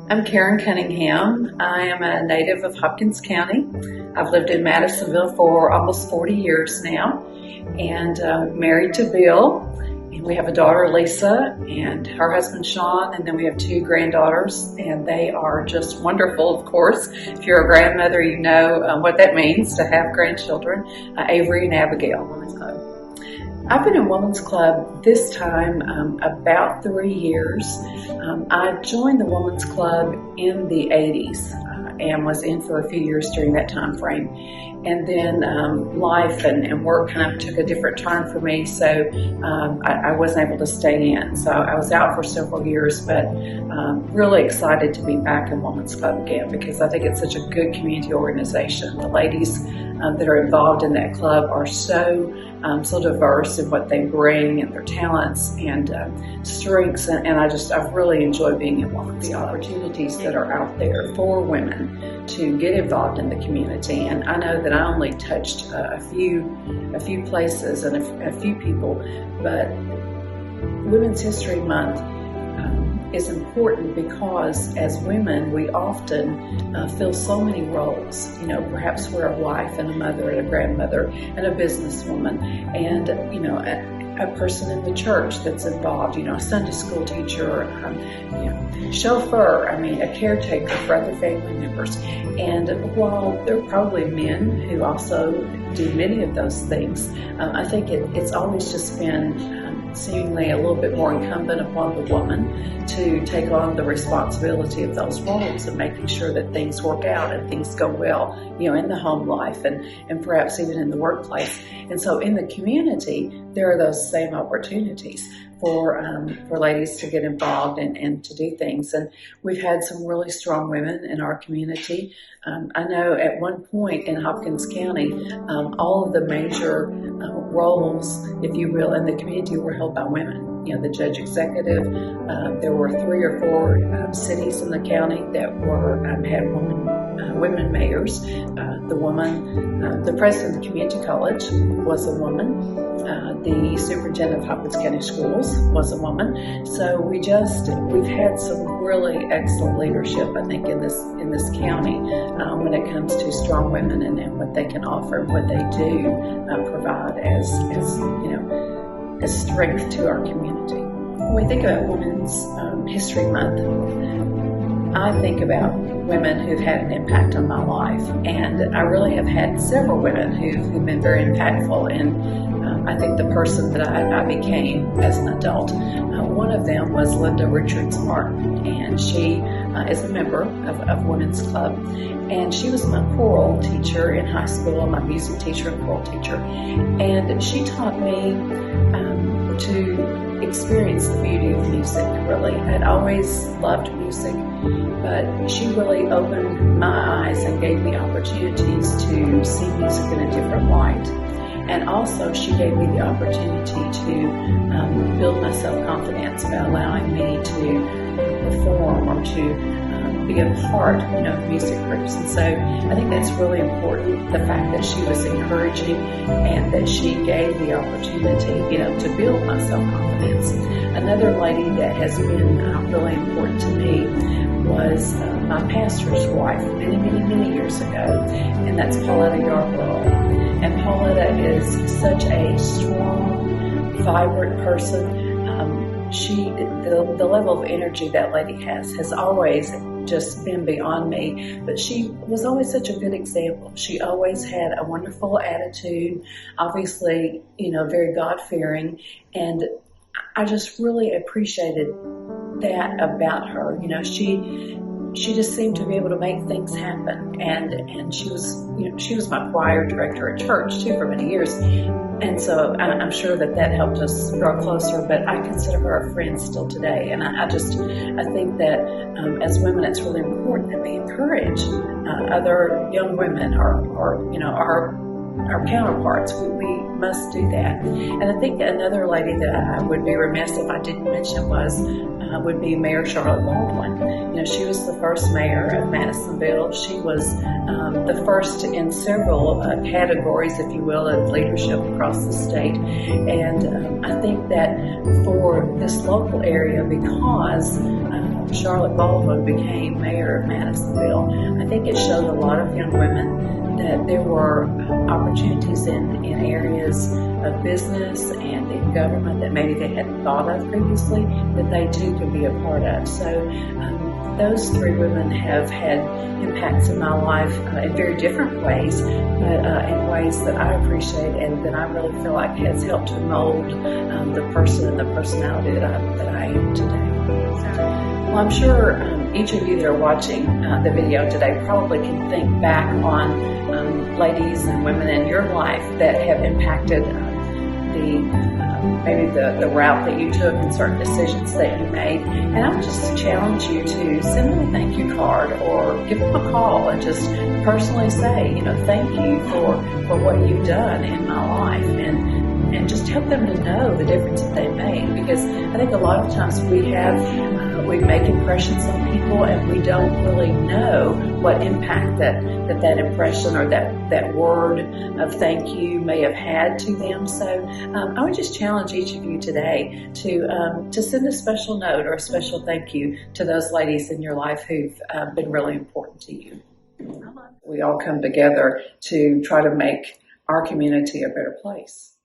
I'm Karen Cunningham. I am a native of Hopkins County. I've lived in Madisonville for almost 40 years now, and married to Bill. And we have a daughter, Lisa, and her husband, Sean, and then we have two granddaughters, and they are just wonderful, of course. If you're a grandmother, you know what that means to have grandchildren, Avery and Abigail. I've been in Women's Club this time about 3 years. I joined the Women's Club in the 80s and was in for a few years during that time frame. And then life and work kind of took a different turn for me, so I wasn't able to stay in. So I was out for several years, but really excited to be back in Women's Club again because I think it's such a good community organization. The ladies that are involved in that club are so diverse in what they bring and their talents and strengths, and I've really enjoyed being involved. The opportunities that are out there for women to get involved in the community, and I know that I only touched a few places and a few people, but Women's History Month is important because as women we often fill so many roles. You know, perhaps we're a wife and a mother and a grandmother and a businesswoman and a person in the church that's involved, a Sunday school teacher, chauffeur, a caretaker for other family members. And while there are probably men who also do many of those things, I think it's always just been seemingly a little bit more incumbent upon the woman to take on the responsibility of those roles and making sure that things work out and things go well, in the home life and perhaps even in the workplace. And so in the community, there are those same opportunities for ladies to get involved and to do things. And we've had some really strong women in our community. I know at one point in Hopkins County, all of the major roles, if you will, in the community were held by women. The judge executive, there were 3 or 4 cities in the county that had women mayors. The president of the community college was a woman. The superintendent of Hopkins County Schools was a woman. So we've had some really excellent leadership, I think, in this county when it comes to strong women and what they can offer and what they do provide as strength to our community. When we think about Women's History Month, I think about women who've had an impact on my life, and I really have had several women who've been very impactful in I think the person that I became as an adult. One of them was Linda Richards Martin, and she is a member of Women's Club, and she was my choral teacher in high school, my music teacher and choral teacher, and she taught me to experience the beauty of music, really. I'd always loved music, but she really opened my eyes and gave me opportunities to see music in a different light. And also she gave me the opportunity to build my self-confidence by allowing me to perform or to be a part of music groups. And so I think that's really important, the fact that she was encouraging and that she gave the opportunity to build my self-confidence. Another lady that has been really important to me was my pastor's wife many years ago, and that's Pauletta Yarborough. And Pauletta is such a strong, vibrant person. The level of energy that lady has always just been beyond me, but she was always such a good example. She always had a wonderful attitude, obviously, very God-fearing, and I just really appreciated that about her. She just seemed to be able to make things happen, and she was my choir director at church too for many years, and so I'm sure that helped us grow closer. But I consider her a friend still today, and I think that as women, it's really important that we encourage other young women or our our counterparts. We must do that. And I think another lady that I would be remiss if I didn't mention would be Mayor Charlotte Baldwin. You know, she was the first mayor of Madisonville. She was the first in several categories, if you will, of leadership across the state. And I think that for this local area, because Charlotte Baldwin became mayor of Madisonville, I think it showed a lot of young women that there were opportunities in areas of business and in government that maybe they hadn't thought of previously that they too could be a part of. So those three women have had impacts in my life in very different ways, but in ways that I appreciate and that I really feel like has helped to mold the person and the personality that I am today. Well, I'm sure each of you that are watching the video today probably can think back on ladies and women in your life that have impacted maybe the route that you took and certain decisions that you made. And I would just challenge you to send them a thank you card or give them a call and just personally say, you know, thank you for what you've done in my life, and just help them to know the difference that they made. Because I think a lot of times we make impressions on people and we don't really know what impact that impression or that word of thank you may have had to them. So I would just challenge each of you today to send a special note or a special thank you to those ladies in your life who've been really important to you. We all come together to try to make our community a better place.